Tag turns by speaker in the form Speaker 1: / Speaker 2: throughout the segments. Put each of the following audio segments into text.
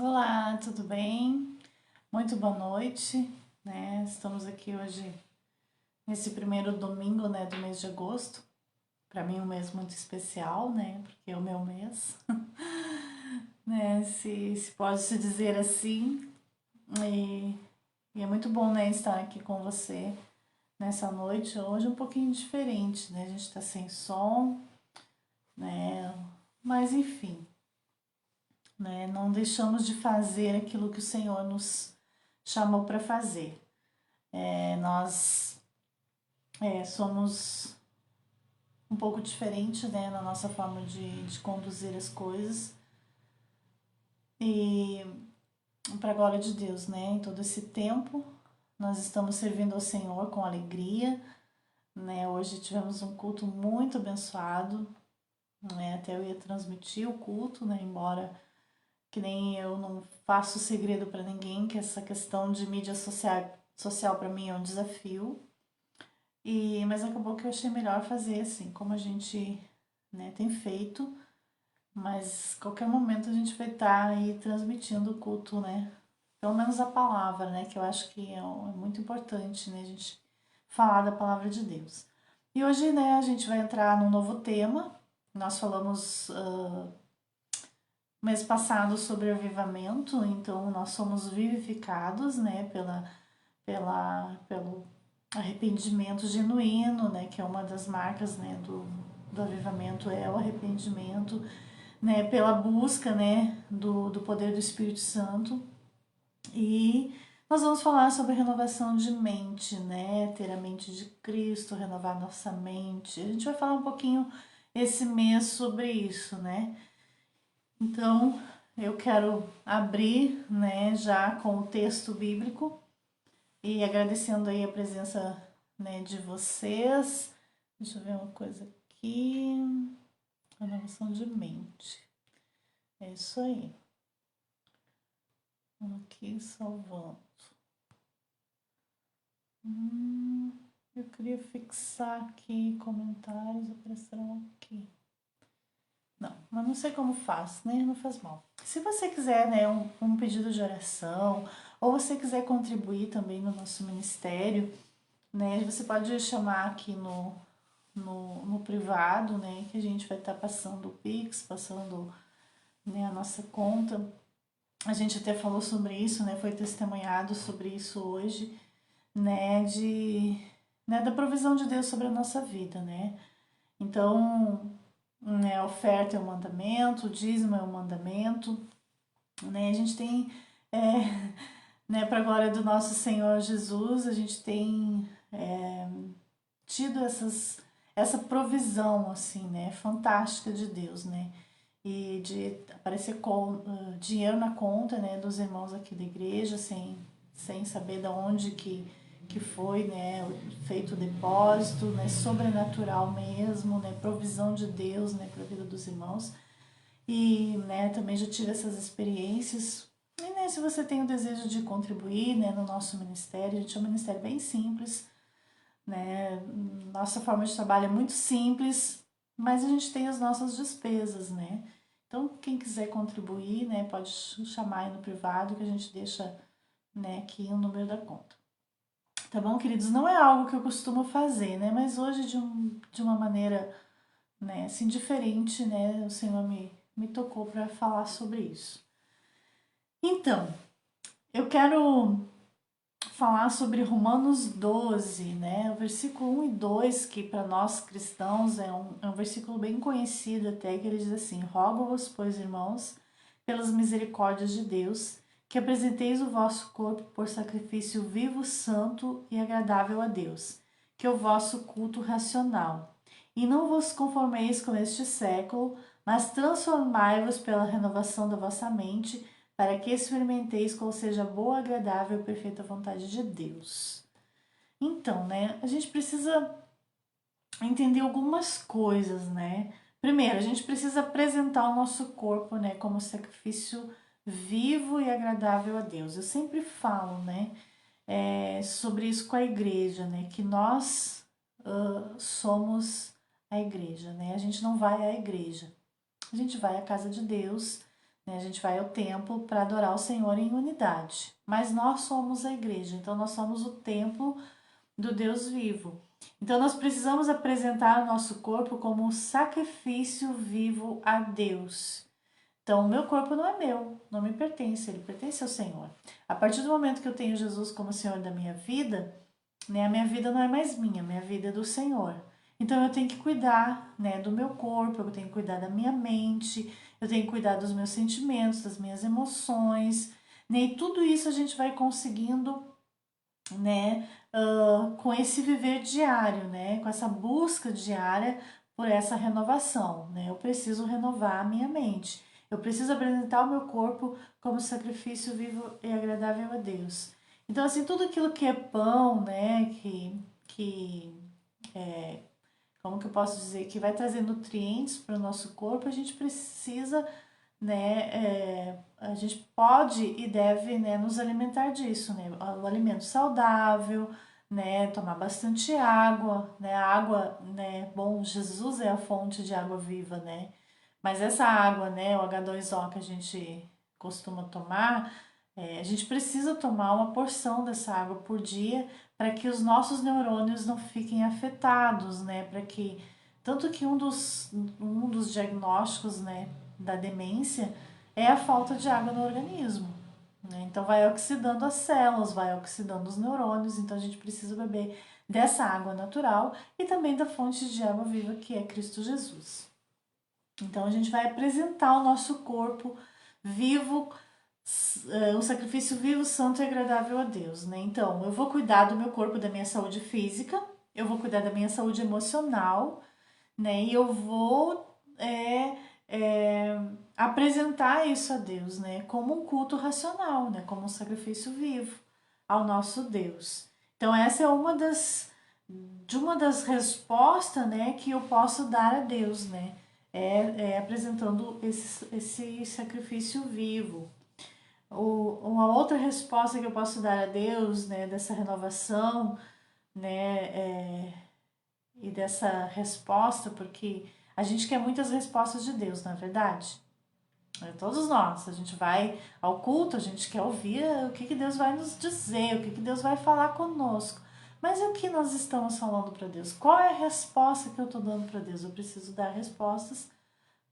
Speaker 1: Olá, tudo bem? Muito boa noite, né? Estamos aqui hoje nesse primeiro domingo, né, do mês de agosto. Para mim um mês muito especial, né? Porque é o meu mês, né? Se pode se dizer assim. E, e é muito bom, né, estar aqui com você nessa noite. Hoje um pouquinho diferente, né? A gente tá sem som, né? Mas enfim, né? Não deixamos de fazer aquilo que o Senhor nos chamou para fazer. Nós somos um pouco diferente, né, na nossa forma de conduzir as coisas e para a glória de Deus, né, em todo esse tempo nós estamos servindo ao Senhor com alegria, né, hoje tivemos um culto muito abençoado, né, até eu ia transmitir o culto, né, embora que nem eu não faço segredo para ninguém que essa questão de mídia social para mim é um desafio. Mas acabou que eu achei melhor fazer assim, como a gente, né, tem feito, mas qualquer momento a gente vai estar aí transmitindo o culto, né? Pelo menos a palavra, né? Que eu acho que é muito importante, né? A gente falar da palavra de Deus. E hoje, né, a gente vai entrar num novo tema. Nós falamos mês passado sobre avivamento, então nós somos vivificados, né, pelo arrependimento genuíno, né, que é uma das marcas, né, do avivamento, é o arrependimento, né, pela busca, né, do poder do Espírito Santo. E nós vamos falar sobre renovação de mente, né, ter a mente de Cristo, renovar nossa mente. A gente vai falar um pouquinho esse mês sobre isso, né. Então, eu quero abrir, né, já com o texto bíblico e agradecendo aí a presença, né, de vocês. Deixa eu ver uma coisa aqui. Renovação de mente. É isso aí. Aqui salvando. Eu queria fixar aqui comentários, aparecerão aqui. Não, mas não sei como faz, né? Não faz mal. Se você quiser, né, um pedido de oração, ou você quiser contribuir também no nosso ministério, né, você pode chamar aqui no privado, né, que a gente vai estar passando o Pix, passando, né, a nossa conta. A gente até falou sobre isso, né, foi testemunhado sobre isso hoje, né, né, da provisão de Deus sobre a nossa vida, né. Então, né, a oferta é um mandamento, o dízimo é um mandamento, né, a gente tem, né, para a glória do nosso Senhor Jesus, a gente tem tido essa provisão, assim, né, fantástica de Deus, né, e de aparecer com dinheiro na conta, né, dos irmãos aqui da igreja, sem saber de onde que foi, né, feito o depósito, né, sobrenatural mesmo, né, provisão de Deus, né, para a vida dos irmãos. E, né, também já tive essas experiências. E, né, se você tem o desejo de contribuir, né, no nosso ministério, a gente é um ministério bem simples, né? Nossa forma de trabalho é muito simples, mas a gente tem as nossas despesas, né? Então, quem quiser contribuir, né, pode chamar aí no privado que a gente deixa, né, aqui o número da conta. Tá bom, queridos? Não é algo que eu costumo fazer, né? Mas hoje de uma maneira, né, assim, diferente, né? O Senhor me tocou para falar sobre isso. Então, eu quero falar sobre Romanos 12, né? O versículo 1 e 2, que para nós cristãos é um versículo bem conhecido até, que ele diz assim: Rogo-vos, pois, irmãos, pelas misericórdias de Deus, que apresenteis o vosso corpo por sacrifício vivo, santo e agradável a Deus, que é o vosso culto racional. E não vos conformeis com este século, mas transformai-vos pela renovação da vossa mente, para que experimenteis qual seja a boa, agradável e perfeita vontade de Deus. Então, né, a gente precisa entender algumas coisas, né? Primeiro, a gente precisa apresentar o nosso corpo, né, como sacrifício vivo e agradável a Deus. Eu sempre falo, né, sobre isso com a igreja, né, que nós somos a igreja, né? A gente não vai à igreja, a gente vai à casa de Deus, né? A gente vai ao templo para adorar o Senhor em unidade. Mas nós somos a igreja, então nós somos o templo do Deus vivo. Então nós precisamos apresentar o nosso corpo como um sacrifício vivo a Deus. Então, o meu corpo não é meu, não me pertence, ele pertence ao Senhor. A partir do momento que eu tenho Jesus como Senhor da minha vida, né, a minha vida não é mais minha vida é do Senhor. Então, eu tenho que cuidar, né, do meu corpo, eu tenho que cuidar da minha mente, eu tenho que cuidar dos meus sentimentos, das minhas emoções, né, e tudo isso a gente vai conseguindo, né, com esse viver diário, né, com essa busca diária por essa renovação, né, eu preciso renovar a minha mente. Eu preciso apresentar o meu corpo como sacrifício vivo e agradável a Deus. Então, assim, tudo aquilo que é pão, né, que como que eu posso dizer, que vai trazer nutrientes para o nosso corpo, a gente precisa, né, a gente pode e deve, né, nos alimentar disso, né, o alimento saudável, né, tomar bastante água, né, a água, né, bom, Jesus é a fonte de água viva, né, mas essa água, né, o H2O que a gente costuma tomar, a gente precisa tomar uma porção dessa água por dia para que os nossos neurônios não fiquem afetados, né? Para que tanto que um dos diagnósticos, né, da demência é a falta de água no organismo. Né? Então vai oxidando as células, vai oxidando os neurônios, então a gente precisa beber dessa água natural e também da fonte de água viva que é Cristo Jesus. Então a gente vai apresentar o nosso corpo vivo, um sacrifício vivo, santo e agradável a Deus, né? Então eu vou cuidar do meu corpo, da minha saúde física, eu vou cuidar da minha saúde emocional, né? E eu vou apresentar isso a Deus, né? Como um culto racional, né? Como um sacrifício vivo ao nosso Deus. Então essa é uma das respostas, né, que eu posso dar a Deus, né? Apresentando esse sacrifício vivo. Uma outra resposta que eu posso dar a Deus, né, dessa renovação, né, e dessa resposta, porque a gente quer muitas respostas de Deus, na verdade. Todos nós, a gente vai ao culto, a gente quer ouvir o que Deus vai nos dizer, o que Deus vai falar conosco. Mas o que nós estamos falando para Deus? Qual é a resposta que eu estou dando para Deus? Eu preciso dar respostas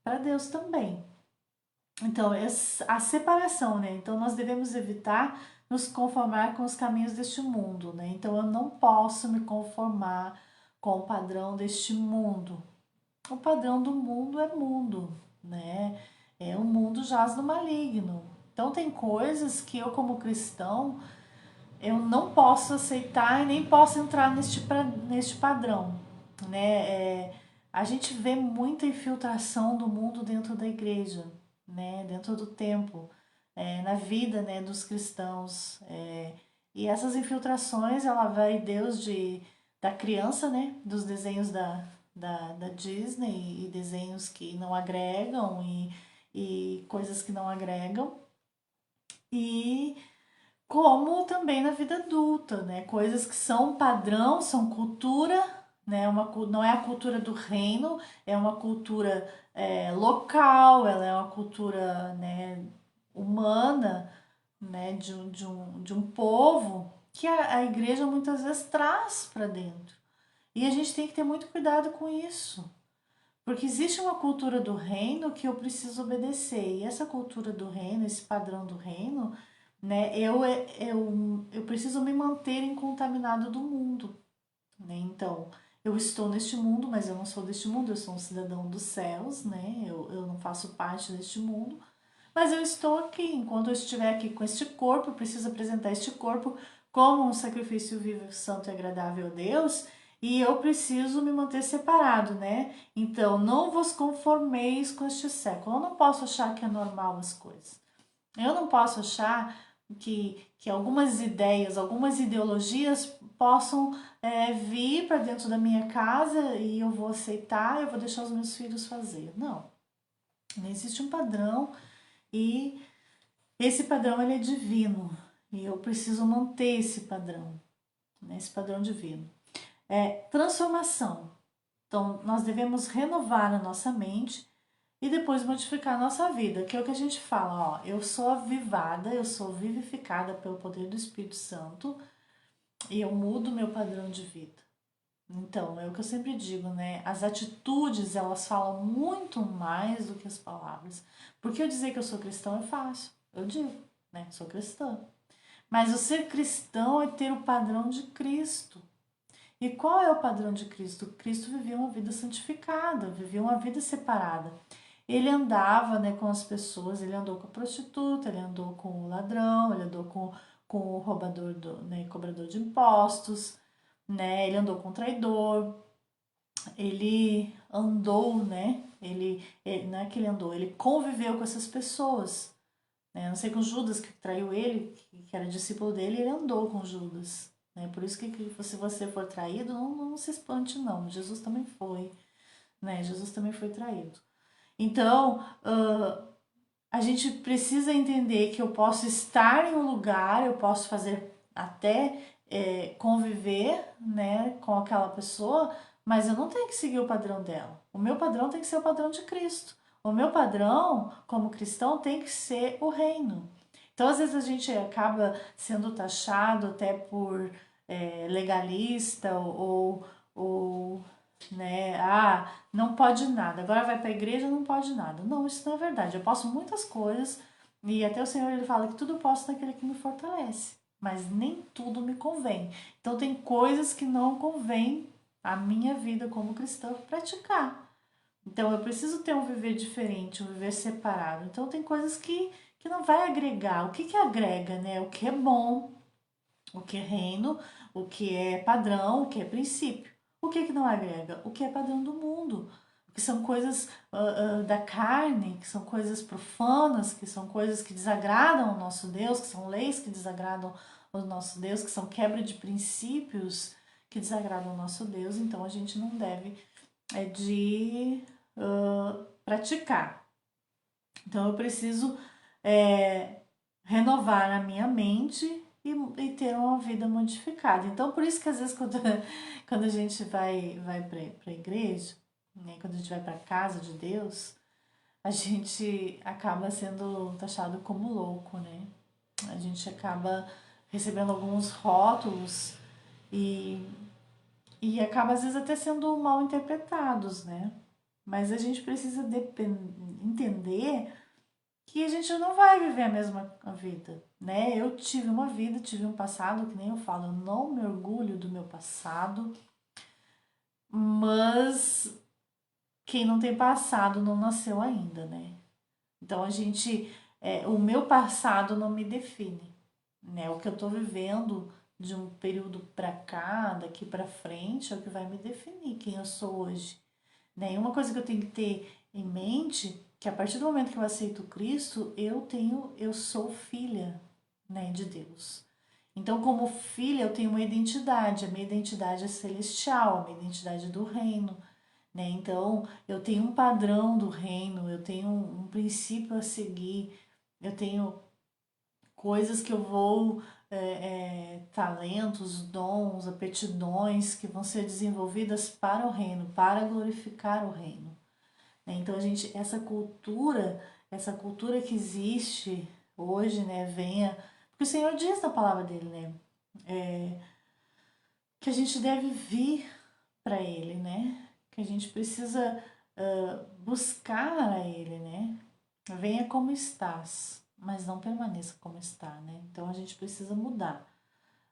Speaker 1: para Deus também. Então, a separação, né? Então, nós devemos evitar nos conformar com os caminhos deste mundo, né? Então, eu não posso me conformar com o padrão deste mundo. O padrão do mundo é mundo, né? O mundo jaz no maligno. Então, tem coisas que eu, como cristão, eu não posso aceitar e nem posso entrar neste padrão, né? A gente vê muita infiltração do mundo dentro da igreja, né? Dentro do templo, na vida, né, dos cristãos. E essas infiltrações, ela vai da criança, né? Dos desenhos da Disney e desenhos que não agregam e coisas que não agregam. E como também na vida adulta, né? Coisas que são padrão, são cultura, né? Não é a cultura do reino, é uma cultura local, ela é uma cultura, né, humana, né, de um povo que a igreja muitas vezes traz para dentro. E a gente tem que ter muito cuidado com isso. Porque existe uma cultura do reino que eu preciso obedecer. E essa cultura do reino, esse padrão do reino, né, eu preciso me manter incontaminado do mundo. Né? Então, eu estou neste mundo, mas eu não sou deste mundo, eu sou um cidadão dos céus, né? Eu não faço parte deste mundo. Mas eu estou aqui, enquanto eu estiver aqui com este corpo, eu preciso apresentar este corpo como um sacrifício vivo, santo e agradável a Deus, e eu preciso me manter separado, né? Então, não vos conformeis com este século. Eu não posso achar que é normal as coisas. Eu não posso achar que algumas ideias, algumas ideologias possam vir para dentro da minha casa e eu vou aceitar, eu vou deixar os meus filhos fazer. Não. Não existe um padrão e esse padrão ele é divino e eu preciso manter esse padrão, né? Esse padrão divino. Transformação. Então, nós devemos renovar a nossa mente e depois modificar a nossa vida, que é o que a gente fala, ó, eu sou avivada, eu sou vivificada pelo poder do Espírito Santo e eu mudo meu padrão de vida. Então, é o que eu sempre digo, né? As atitudes, elas falam muito mais do que as palavras. Porque eu dizer que eu sou cristão é fácil, eu digo, né? Sou cristã. Mas o ser cristão é ter o padrão de Cristo. E qual é o padrão de Cristo? Cristo vivia uma vida santificada, vivia uma vida separada. Ele andava, né, com as pessoas, ele andou com a prostituta, ele andou com o ladrão, ele andou com o roubador, né, cobrador de impostos, né, ele andou com o traidor, ele andou, né, não é que ele andou, ele conviveu com essas pessoas. Né? Não sei, com Judas que traiu ele, que era discípulo dele, ele andou com Judas. Né? Por isso que se você for traído, não se espante não, Jesus também foi. Né? Jesus também foi traído. Então, a gente precisa entender que eu posso estar em um lugar, eu posso fazer até conviver, né, com aquela pessoa, mas eu não tenho que seguir o padrão dela. O meu padrão tem que ser o padrão de Cristo. O meu padrão, como cristão, tem que ser o reino. Então, às vezes, a gente acaba sendo taxado até por legalista ou né? Ah, não pode nada. Agora vai para a igreja, não pode nada. Não, isso não é verdade. Eu posso muitas coisas e até o Senhor ele fala que tudo posso naquele que me fortalece, mas nem tudo me convém. Então tem coisas que não convém a minha vida como cristã praticar. Então eu preciso ter um viver diferente, um viver separado. Então tem coisas que não vai agregar. O que agrega, né? O que é bom, o que é reino, o que é padrão, o que é princípio. O que não agrega? O que é padrão do mundo. Que são coisas da carne, que são coisas profanas, que são coisas que desagradam ao nosso Deus, que são leis que desagradam ao nosso Deus, que são quebra de princípios que desagradam ao nosso Deus. Então a gente não deve de praticar. Então eu preciso renovar a minha mente e ter uma vida modificada. Então, por isso que às vezes quando a gente vai para a igreja, né, quando a gente vai para a casa de Deus, a gente acaba sendo taxado como louco, né? A gente acaba recebendo alguns rótulos e, e acaba às vezes até sendo mal interpretados, né? Mas a gente precisa entender que a gente não vai viver a mesma vida, né? Eu tive uma vida, tive um passado, que nem eu falo, eu não me orgulho do meu passado, mas quem não tem passado não nasceu ainda, né? Então o meu passado não me define, né? O que eu tô vivendo de um período pra cá, daqui pra frente, é o que vai me definir quem eu sou hoje, né? E uma coisa que eu tenho que ter em mente que a partir do momento que eu aceito Cristo, eu sou filha, né, de Deus. Então, como filha, eu tenho uma identidade, a minha identidade é celestial, a minha identidade é do reino, né? Então, eu tenho um padrão do reino, eu tenho um princípio a seguir, eu tenho coisas que eu vou, talentos, dons, aptidões que vão ser desenvolvidas para o reino, para glorificar o reino. Né? Então a gente, essa cultura que existe hoje, né, venha, porque o Senhor diz na palavra dele, né, que a gente deve vir para Ele, né, que a gente precisa buscar a Ele, né, venha como estás, mas não permaneça como está, né, então a gente precisa mudar.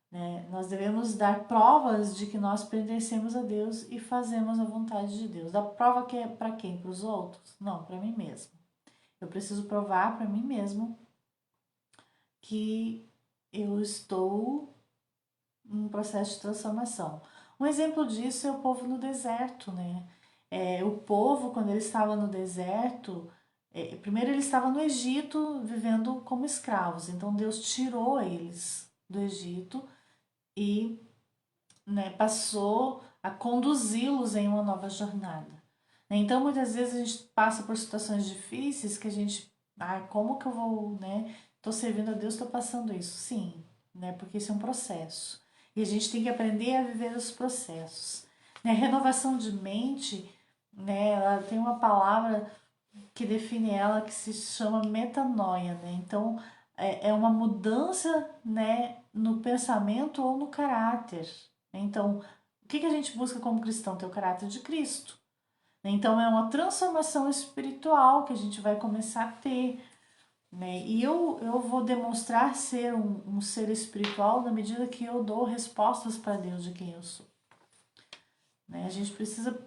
Speaker 1: Né? Nós devemos dar provas de que nós pertencemos a Deus e fazemos a vontade de Deus. Dar prova que é para quem? Para os outros? Não, para mim mesmo. Eu preciso provar para mim mesmo que eu estou em um processo de transformação. Um exemplo disso é o povo no deserto, né? O povo, quando ele estava no deserto, primeiro ele estava no Egito vivendo como escravos. Então Deus tirou eles do Egito e, né, passou a conduzi-los em uma nova jornada. Então, muitas vezes a gente passa por situações difíceis que a gente, como que eu vou, né? Tô servindo a Deus, tô passando isso. Sim, né? Porque isso é um processo. E a gente tem que aprender a viver os processos. Né? Renovação de mente, né? Ela tem uma palavra que define ela, que se chama metanoia, né? Então, é uma mudança, né, no pensamento ou no caráter. Então, o que a gente busca como cristão? Ter o caráter de Cristo. Então, é uma transformação espiritual que a gente vai começar a ter, né? E eu vou demonstrar ser um ser espiritual na medida que eu dou respostas para Deus de quem eu sou, né? A gente precisa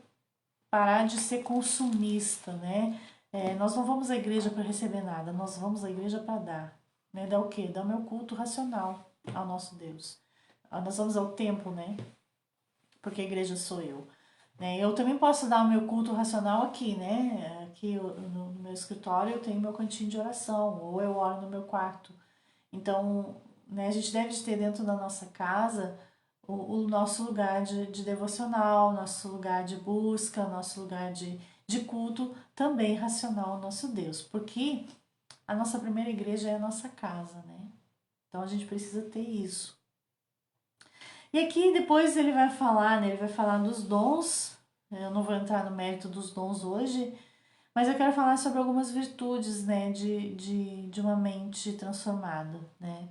Speaker 1: parar de ser consumista, né? Nós não vamos à igreja para receber nada, nós vamos à igreja para dar. Né? Dar o quê? Dar o meu culto racional ao nosso Deus. Nós vamos ao templo, né? Porque a igreja sou eu. Né? Eu também posso dar o meu culto racional aqui, né? Aqui no meu escritório eu tenho meu cantinho de oração, ou eu oro no meu quarto. Então, né, a gente deve ter dentro da nossa casa o nosso lugar de devocional, nosso lugar de busca, nosso lugar de culto, também racional ao nosso Deus, porque a nossa primeira igreja é a nossa casa, né? Então a gente precisa ter isso. E aqui depois ele vai falar, né? Ele vai falar dos dons. Eu não vou entrar no mérito dos dons hoje, mas eu quero falar sobre algumas virtudes, né, de uma mente transformada, né?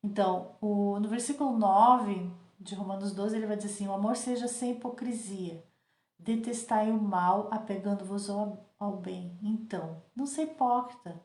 Speaker 1: Então, no versículo 9 de Romanos 12, ele vai dizer assim: o amor seja sem hipocrisia, detestai o mal, apegando-vos ao bem. Então, não seja hipócrita.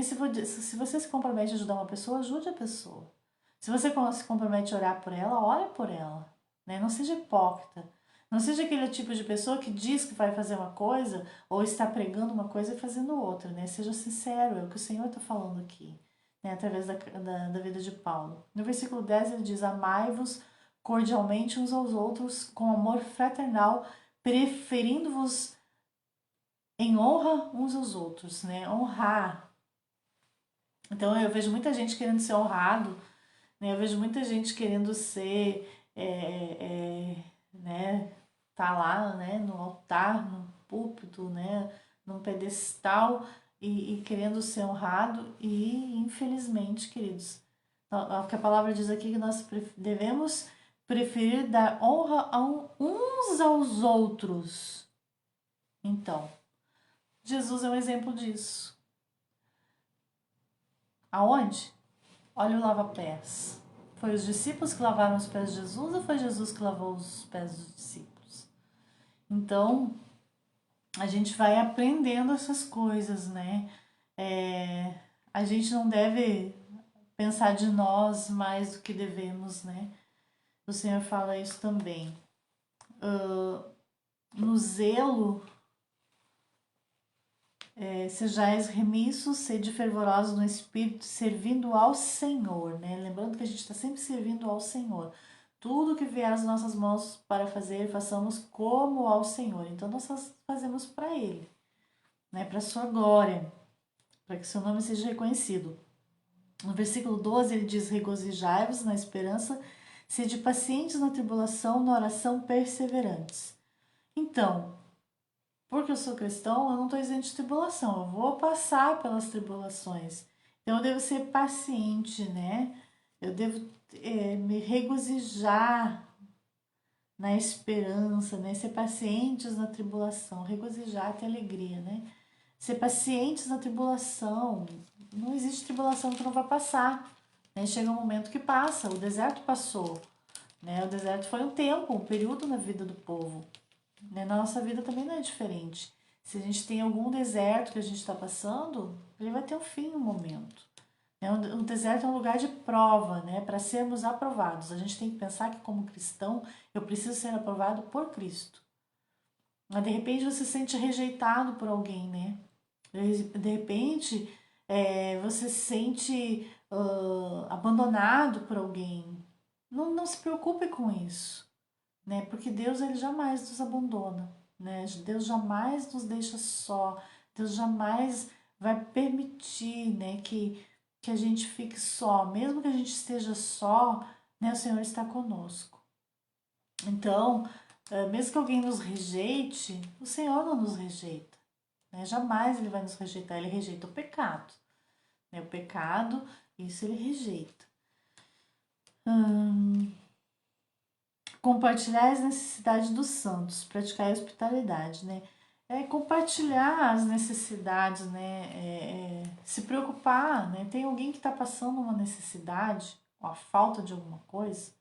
Speaker 1: Se você se compromete a ajudar uma pessoa, ajude a pessoa. Se você se compromete a orar por ela, ore por ela. Né? Não seja hipócrita. Não seja aquele tipo de pessoa que diz que vai fazer uma coisa ou está pregando uma coisa e fazendo outra. Né? Seja sincero, é o que o Senhor está falando aqui, né? Através da vida de Paulo. No versículo 10 ele diz: amai-vos cordialmente uns aos outros com amor fraternal, preferindo-vos em honra uns aos outros. Né? Honrar. Então eu vejo muita gente querendo ser honrado, né? Eu vejo muita gente querendo ser, né? Tá lá, né? No altar, no púlpito, né? Num pedestal e querendo ser honrado e infelizmente, queridos, o que a palavra diz aqui é que nós devemos preferir dar honra uns aos outros. Então, Jesus é um exemplo disso. Aonde? Olha o lava-pés. Foi os discípulos que lavaram os pés de Jesus ou foi Jesus que lavou os pés dos discípulos? Então, a gente vai aprendendo essas coisas, né? A gente não deve pensar de nós mais do que devemos, né? O Senhor fala isso também. No zelo, sejais remissos, sede fervorosos no espírito, servindo ao Senhor, né? Lembrando que a gente está sempre servindo ao Senhor. Tudo que vier às nossas mãos para fazer, façamos como ao Senhor. Então, nós fazemos para Ele, né? Para a sua glória, para que seu nome seja reconhecido. No versículo 12, ele diz: regozijai-vos na esperança, sede pacientes na tribulação, na oração perseverantes. Então, porque eu sou cristão, eu não estou isento de tribulação, eu vou passar pelas tribulações. Então, eu devo ser paciente, né? Eu devo me regozijar na esperança, né? Ser pacientes na tribulação, regozijar, ter alegria, né? Ser pacientes na tribulação. Não existe tribulação que não vai passar, né? Chega um momento que passa, o deserto passou, né? O deserto foi um tempo, um período na vida do povo, né? Na nossa vida também não é diferente. Se a gente tem algum deserto que a gente está passando, ele vai ter um fim, um momento. O deserto é um lugar de prova, né? Para sermos aprovados. A gente tem que pensar que, como cristão, eu preciso ser aprovado por Cristo. Mas de repente você se sente rejeitado por alguém, né? De repente você se sente abandonado por alguém. Não se preocupe com isso, né? Porque Deus ele jamais nos abandona, né? Deus jamais nos deixa só. Deus jamais vai permitir, né, que a gente fique só, mesmo que a gente esteja só, né, o Senhor está conosco. Então, mesmo que alguém nos rejeite, o Senhor não nos rejeita, né? Jamais Ele vai nos rejeitar, Ele rejeita o pecado, né? O pecado, isso Ele rejeita. Compartilhar as necessidades dos santos, praticar a hospitalidade, né? compartilhar as necessidades, né? Se preocupar, né? Tem alguém que está passando uma necessidade, ou a falta de alguma coisa,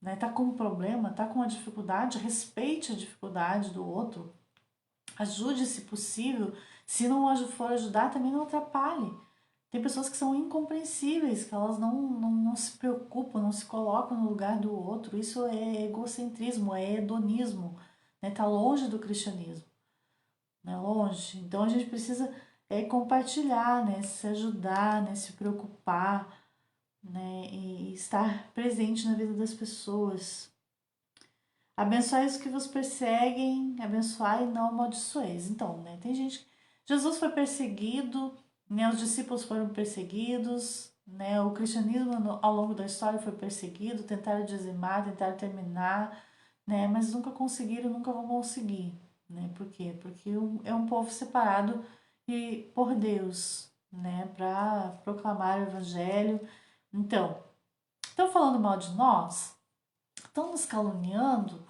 Speaker 1: né? Tá com um problema, tá com uma dificuldade, respeite a dificuldade do outro, ajude se possível. Se não for ajudar, também não atrapalhe. Tem pessoas que são incompreensíveis, que elas não se preocupam, não se colocam no lugar do outro. Isso é egocentrismo, é hedonismo, né? Tá longe do cristianismo, né? Longe. Então a gente precisa compartilhar, né? Se ajudar, né? Se preocupar, né? E estar presente na vida das pessoas. Abençoai os que vos perseguem, abençoai e não amaldiçoeis. Então, né? Tem gente. Jesus foi perseguido, né? Os discípulos foram perseguidos, né? O cristianismo ao longo da história foi perseguido, tentaram dizimar, tentaram terminar, né? Mas nunca conseguiram, nunca vão conseguir, né? Por quê? Porque é um povo separado por Deus, né? Para proclamar o evangelho. Então, estão falando mal de nós? Estão nos caluniando?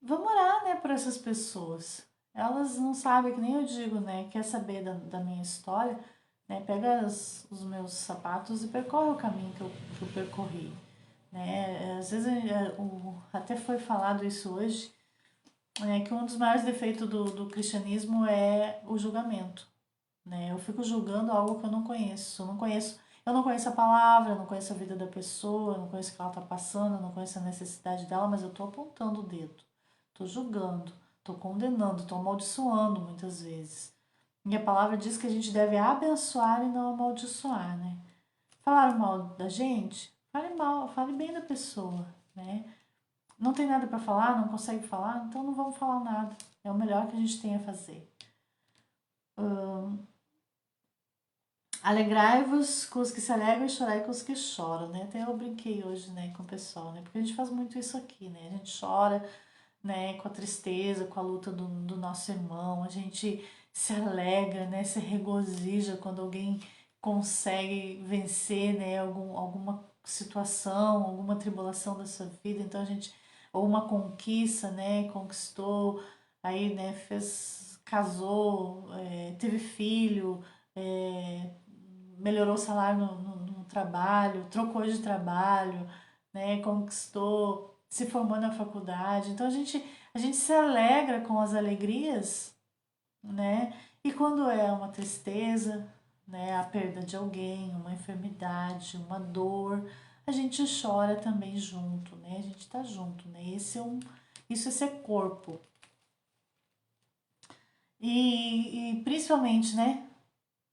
Speaker 1: Vamos orar, né, por essas pessoas. Elas não sabem, que nem eu digo, né, quer saber da minha história, né, pega os meus sapatos e percorre o caminho que eu percorri, né. Às vezes, até foi falado isso hoje, que um dos maiores defeitos do cristianismo é o julgamento, né. Eu fico julgando algo que eu não conheço, eu não conheço a palavra, eu não conheço a vida da pessoa, eu não conheço o que ela está passando, eu não conheço a necessidade dela, mas eu estou apontando o dedo. Estou julgando, estou condenando, estou amaldiçoando muitas vezes. E a palavra diz que a gente deve abençoar e não amaldiçoar, né? Falaram mal da gente? Fale mal, fale bem da pessoa, né? Não tem nada para falar, não consegue falar, então não vamos falar nada. É o melhor que a gente tem a fazer. Alegrai-vos com os que se alegram e chorai com os que choram, né? Até eu brinquei hoje, né, com o pessoal, né? Porque a gente faz muito isso aqui, né? A gente chora, né, com a tristeza, com a luta do nosso irmão, a gente se alegra, né, se regozija quando alguém consegue vencer, né, alguma situação, alguma tribulação da sua vida, então a gente, ou uma conquista, né, conquistou, aí, né, casou, teve filho, melhorou o salário no trabalho, trocou de trabalho, né, conquistou, se formou na faculdade. Então a gente se alegra com as alegrias, né? E quando é uma tristeza, né, a perda de alguém, uma enfermidade, uma dor, a gente chora também junto, né? A gente tá junto, né? Isso é ser corpo. E principalmente, né?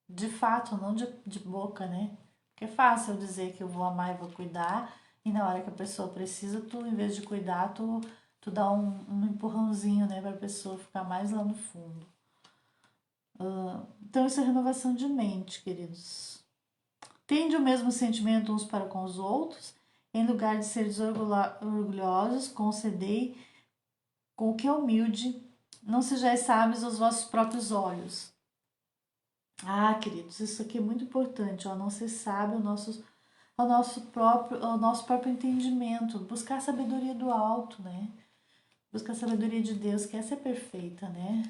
Speaker 1: De fato, não de boca, né? Porque é fácil dizer que eu vou amar e vou cuidar, e na hora que a pessoa precisa, tu, em vez de cuidar, tu dá um empurrãozinho, né, pra pessoa ficar mais lá no fundo. Então, isso é renovação de mente, queridos. Tende o mesmo sentimento uns para com os outros, em lugar de seres orgulhosos, concedei com o que é humilde, não sejais sábios aos vossos próprios olhos. Ah, queridos, isso aqui é muito importante, ó, não ser sábio ao nosso próprio entendimento, buscar a sabedoria do alto, né? Buscar a sabedoria de Deus, que essa é perfeita, né?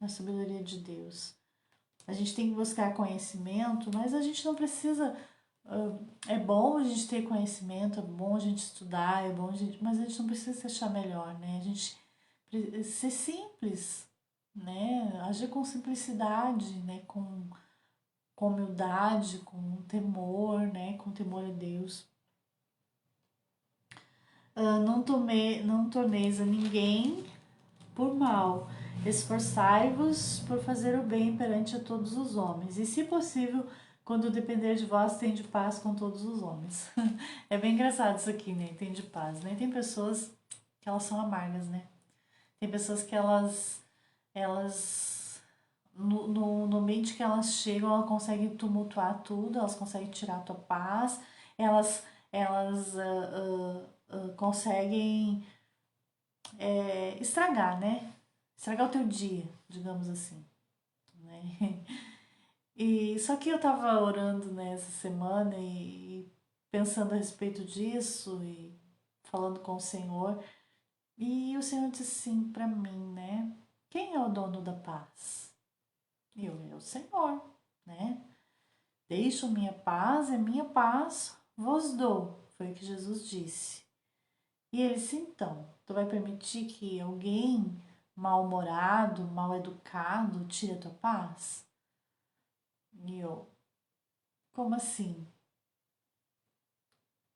Speaker 1: A sabedoria de Deus. A gente tem que buscar conhecimento, mas a gente não precisa. É bom a gente ter conhecimento, é bom a gente estudar, mas a gente não precisa se achar melhor, né? A gente ser simples, né? Agir com simplicidade, né? Com humildade, com temor, né? Com temor a Deus. Não torneis a ninguém por mal. Esforçai-vos por fazer o bem perante a todos os homens. E, se possível, quando depender de vós, tende paz com todos os homens. É bem engraçado isso aqui, né? Tende paz, né? Tem pessoas que elas são amargas, né? Tem pessoas que elas no ambiente que elas chegam, elas conseguem tumultuar tudo, elas conseguem tirar a tua paz, elas conseguem estragar, né? Estragar o teu dia, digamos assim, né? E só que eu tava orando nessa semana e pensando a respeito disso e falando com o Senhor, e o Senhor disse assim pra mim, né? Quem é o dono da paz? Eu, é o Senhor, né? Deixo minha paz vos dou. Foi o que Jesus disse. E ele disse, então, tu vai permitir que alguém mal-humorado, mal-educado tire a tua paz? E eu, como assim?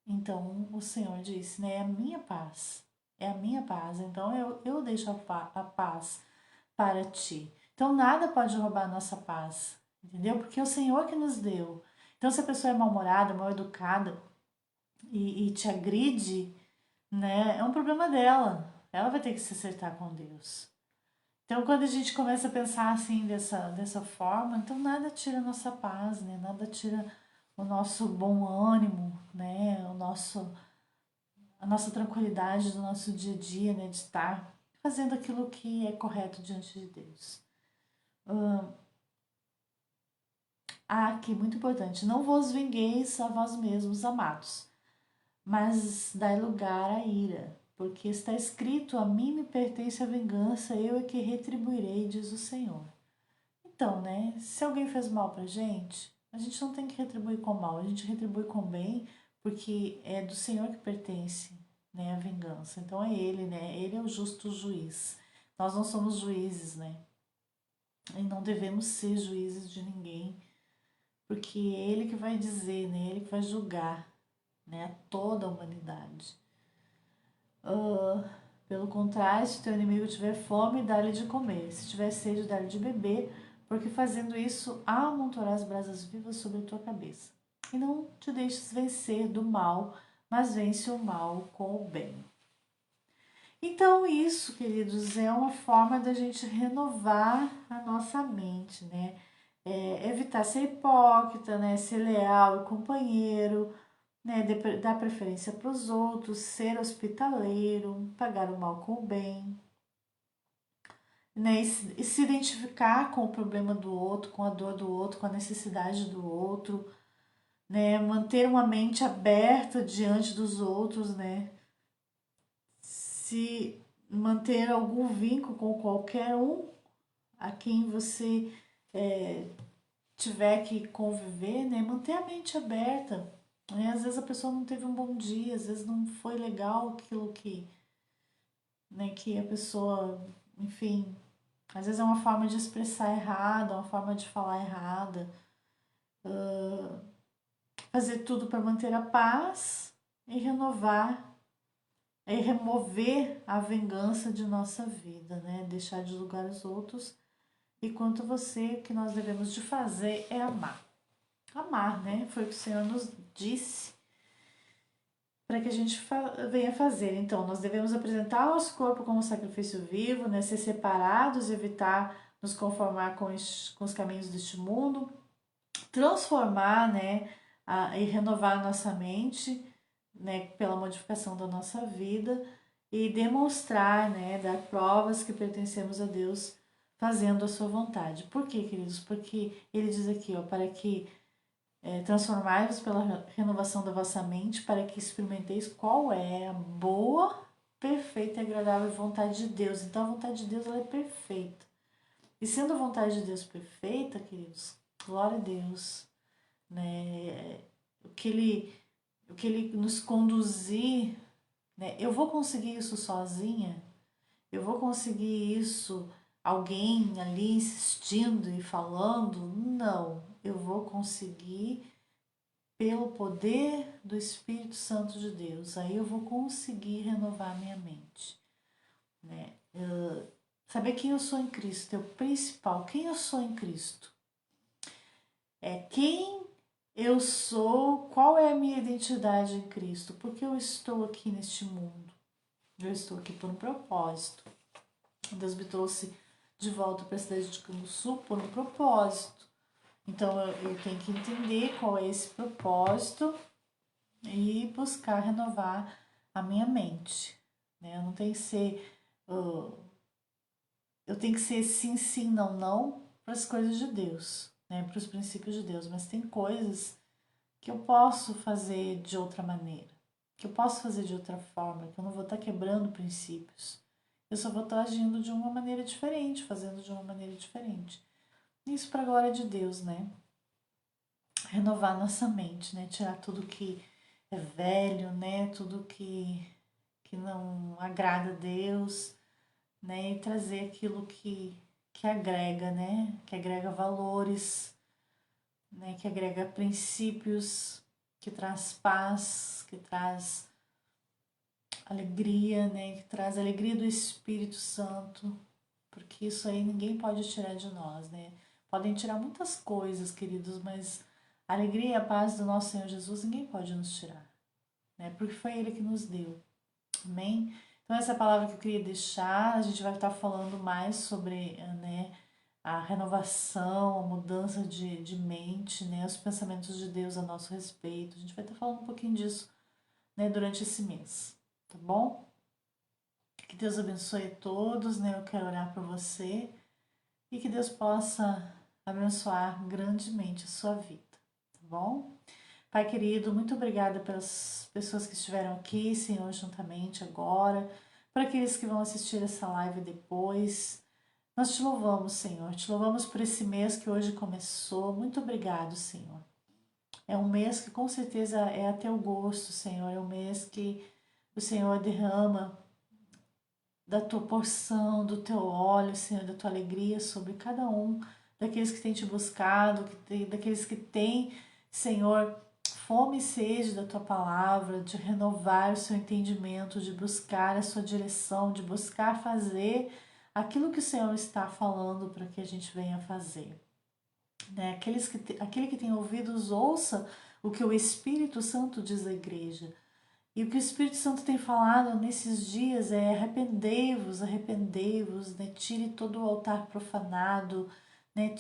Speaker 1: Então o Senhor disse, né? É a minha paz. É a minha paz. Então eu deixo a paz para ti. Então nada pode roubar a nossa paz. Entendeu? Porque é o Senhor que nos deu. Então se a pessoa é mal-humorada, mal-educada e te agride, né? É um problema dela. Ela vai ter que se acertar com Deus. Então, quando a gente começa a pensar assim dessa forma, então nada tira a nossa paz, né? Nada tira o nosso bom ânimo, né? A nossa tranquilidade do nosso dia a dia, né? De estar fazendo aquilo que é correto diante de Deus. Aqui, muito importante, não vos vingueis a vós mesmos, amados, mas dai lugar à ira, porque está escrito, a mim me pertence a vingança, eu é que retribuirei, diz o Senhor. Então, né, se alguém fez mal pra gente, a gente não tem que retribuir com mal, a gente retribui com bem, porque é do Senhor que pertence, né, a vingança. Então é ele, né, ele é o justo juiz. Nós não somos juízes, né, e não devemos ser juízes de ninguém, porque é ele que vai dizer, né, ele que vai julgar, né, a toda a humanidade. Pelo contrário, se teu inimigo tiver fome, dá-lhe de comer. Se tiver sede, dá-lhe de beber, porque fazendo isso, amontoarás brasas vivas sobre a tua cabeça. E não te deixes vencer do mal, mas vence o mal com o bem. Então, isso, queridos, é uma forma da gente renovar a nossa mente, né? Evitar ser hipócrita, né? Ser leal e companheiro, né, dar preferência para os outros, ser hospitaleiro, pagar o mal com o bem, né, e se identificar com o problema do outro, com a dor do outro, com a necessidade do outro, né, manter uma mente aberta diante dos outros, né, se manter algum vínculo com qualquer um a quem você tiver que conviver, né, manter a mente aberta. Né? Às vezes a pessoa não teve um bom dia, às vezes não foi legal aquilo né, que a pessoa, enfim, às vezes é uma forma de expressar errada, uma forma de falar errada. Fazer tudo para manter a paz e renovar e remover a vingança de nossa vida, né? Deixar de julgar os outros. E quanto a você, o que nós devemos de fazer é amar. Amar, né? Foi o que o Senhor nos disse para que a gente venha fazer. Então, nós devemos apresentar nosso corpo como sacrifício vivo, né? Ser separados, evitar nos conformar com os caminhos deste mundo, transformar, né? E renovar a nossa mente, né? Pela modificação da nossa vida e demonstrar, né? Dar provas que pertencemos a Deus fazendo a sua vontade. Por quê, queridos? Porque ele diz aqui, ó, para que transformai-vos pela renovação da vossa mente, para que experimenteis qual é a boa, perfeita e agradável vontade de Deus. Então, a vontade de Deus ela é perfeita. E sendo a vontade de Deus perfeita, queridos, glória a Deus, né? O que ele nos conduzir, né? Eu vou conseguir isso sozinha? Eu vou conseguir isso alguém ali insistindo e falando? Não, eu vou conseguir pelo poder do Espírito Santo de Deus. Aí eu vou conseguir renovar minha mente, né? Saber quem eu sou em Cristo é o principal. Quem eu sou em Cristo é quem eu sou, qual é a minha identidade em Cristo, porque eu estou aqui neste mundo. Eu estou aqui por um propósito. Deus me trouxe de volta para a cidade de Canguçu por um propósito. Então eu tenho que entender qual é esse propósito e buscar renovar a minha mente. Né? Eu não tenho que ser. Eu tenho que ser sim, sim, não, não para as coisas de Deus, né? Para os princípios de Deus. Mas tem coisas que eu posso fazer de outra maneira, que eu posso fazer de outra forma, que eu não vou estar quebrando princípios. eu só vou estar agindo de uma maneira diferente, fazendo de uma maneira diferente. Isso para a glória de Deus, né? Renovar nossa mente, né? Tirar tudo que é velho, né? Tudo que não agrada a Deus, né? E trazer aquilo que agrega, né? Que agrega valores, né? Que agrega princípios, que traz paz, que traz alegria, né? Que traz alegria do Espírito Santo, porque isso aí ninguém pode tirar de nós, né? Podem tirar muitas coisas, queridos, mas a alegria e a paz do nosso Senhor Jesus ninguém pode nos tirar, né? Porque foi Ele que nos deu. Amém? Então, essa é a palavra que eu queria deixar. A gente vai estar falando mais sobre, né, a renovação, a mudança de mente, né, os pensamentos de Deus a nosso respeito. A gente vai estar falando um pouquinho disso, né, durante esse mês, tá bom? Que Deus abençoe a todos, né? Eu quero orar por você e que Deus possa abençoar grandemente a sua vida, tá bom? Pai querido, muito obrigada pelas pessoas que estiveram aqui, Senhor, juntamente agora, para aqueles que vão assistir essa live depois. Nós te louvamos, Senhor, te louvamos por esse mês que hoje começou. Muito obrigado, Senhor. É um mês que com certeza é a teu gosto, Senhor. É um mês que o Senhor derrama da tua porção, do teu óleo, Senhor, da tua alegria sobre cada um daqueles que têm te buscado, daqueles que têm, Senhor, fome e sede da tua palavra, de renovar o seu entendimento, de buscar a sua direção, de buscar fazer aquilo que o Senhor está falando para que a gente venha fazer. Né? Aquele que tem ouvidos, ouça o que o Espírito Santo diz à igreja. E o que o Espírito Santo tem falado nesses dias é arrependei-vos, arrependei-vos, né? Tire todo o altar profanado, né?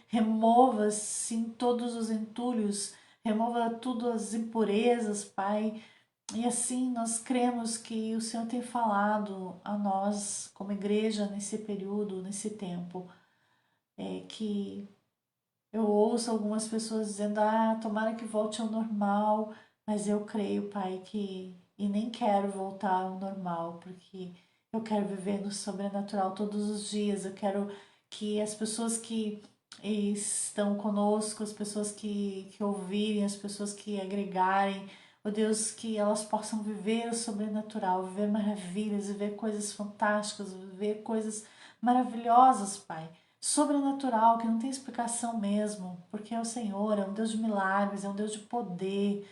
Speaker 1: Remova sim todos os entulhos, remova tudo as impurezas, Pai. E assim nós cremos que o Senhor tem falado a nós como igreja nesse período, nesse tempo, que eu ouço algumas pessoas dizendo, tomara que volte ao normal, mas eu creio, Pai, que e nem quero voltar ao normal, porque eu quero viver no sobrenatural todos os dias. Eu quero que as pessoas que estão conosco, as pessoas que ouvirem, as pessoas que agregarem, ó Deus, que elas possam viver o sobrenatural, viver maravilhas, viver coisas fantásticas, viver coisas maravilhosas, Pai, sobrenatural, que não tem explicação mesmo, porque é o Senhor, é um Deus de milagres, é um Deus de poder,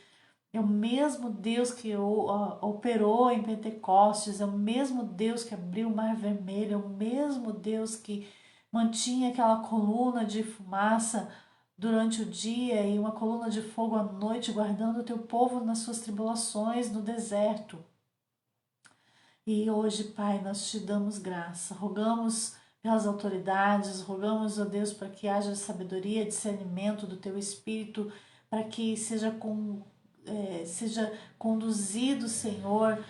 Speaker 1: é o mesmo Deus que operou em Pentecostes, é o mesmo Deus que abriu o Mar Vermelho, é o mesmo Deus que mantinha aquela coluna de fumaça durante o dia e uma coluna de fogo à noite, guardando o teu povo nas suas tribulações no deserto. E hoje, Pai, nós te damos graça, rogamos pelas autoridades, rogamos, ó Deus, para que haja sabedoria, discernimento do Teu Espírito, para que seja conduzido, Senhor,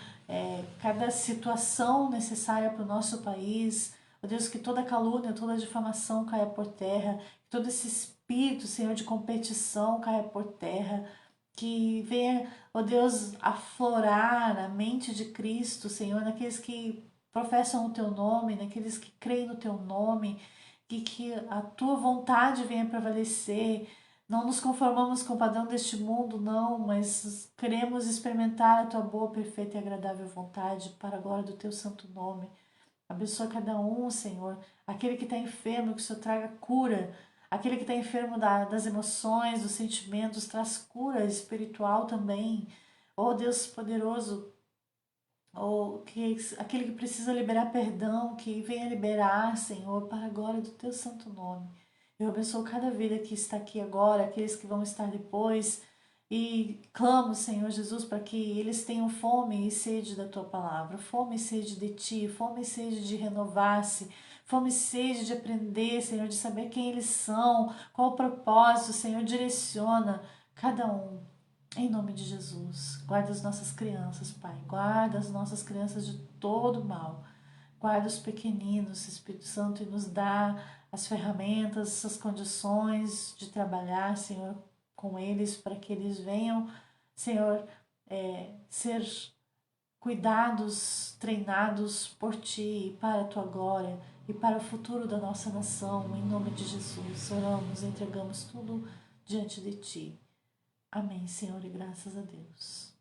Speaker 1: cada situação necessária para o nosso país. Ó Deus, que toda calúnia, toda difamação caia por terra, que todo esse espírito, Senhor, de competição caia por terra, que venha, ó Deus, aflorar a mente de Cristo, Senhor, naqueles que professam o Teu nome, naqueles que creem no Teu nome, e que a Tua vontade venha prevalecer. Não nos conformamos com o padrão deste mundo, não, mas queremos experimentar a Tua boa, perfeita e agradável vontade para a glória do Teu santo nome. Abençoa cada um, Senhor. Aquele que está enfermo, que o Senhor traga cura. Aquele que está enfermo das emoções, dos sentimentos, traz cura espiritual também. Oh Deus poderoso, aquele que precisa liberar perdão, que venha liberar, Senhor, para a glória do Teu santo nome. Eu abençoo cada vida que está aqui agora, aqueles que vão estar depois. E clamo, Senhor Jesus, para que eles tenham fome e sede da Tua palavra, fome e sede de Ti, fome e sede de renovar-se, fome e sede de aprender, Senhor, de saber quem eles são, qual o propósito, Senhor, direciona cada um. Em nome de Jesus, guarda as nossas crianças, Pai, guarda as nossas crianças de todo mal, guarda os pequeninos, Espírito Santo, e nos dá as ferramentas, as condições de trabalhar, Senhor, com eles, para que eles venham, Senhor, ser cuidados, treinados por Ti e para a Tua glória e para o futuro da nossa nação. Em nome de Jesus, oramos e entregamos tudo diante de Ti. Amém, Senhor, e graças a Deus.